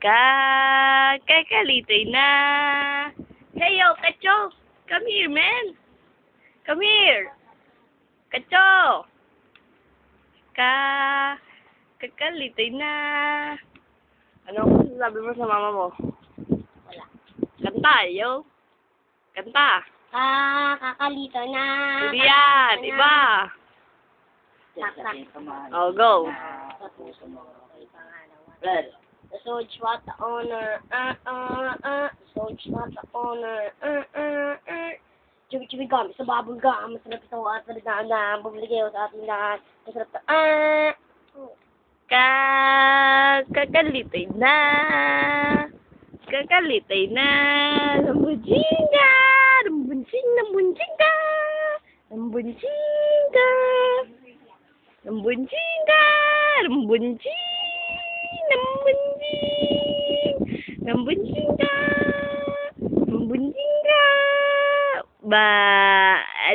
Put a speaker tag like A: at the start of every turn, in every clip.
A: Kakalitay na. Hey, yo, Kacho. Come here, man. Come here. Kacho. Kakalitay na. Ano sabi mo sa mama mo?
B: Wala.
A: Kanta, yo. Kanta.
B: Kakalito na.
A: Hindi yan. Iba.
B: Saksak.
A: Oh, go.
B: The soldiers want the honor, The soldiers want the honor, Chibi-chibi gum, sa bubble gum, masarap sa mga salidaan, bumiligaw sa ating lahat, masarap sa,
A: Kakalitay na. Kakalitay na. Lambunjinga. Lambunjing, lambunjinga. Lambunjinga. Lambunjinga. Lambunjing. Lambunjing. Lambunjinga. Lambunjinga. Ba.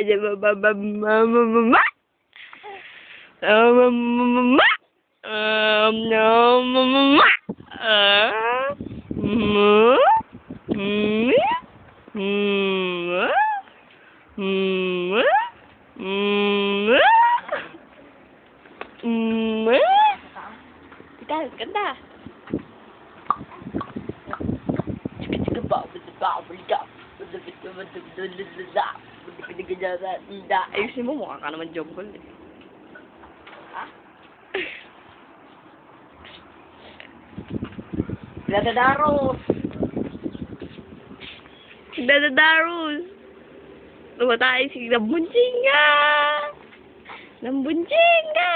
A: Ada mama. Mama. No, mama. Kita kanta. Ayusin mo, mukha ka naman jungle eh. Ha?
B: Dadadaros.
A: Dadadaros. Lumatay si Lambunjinga. Lambunjinga.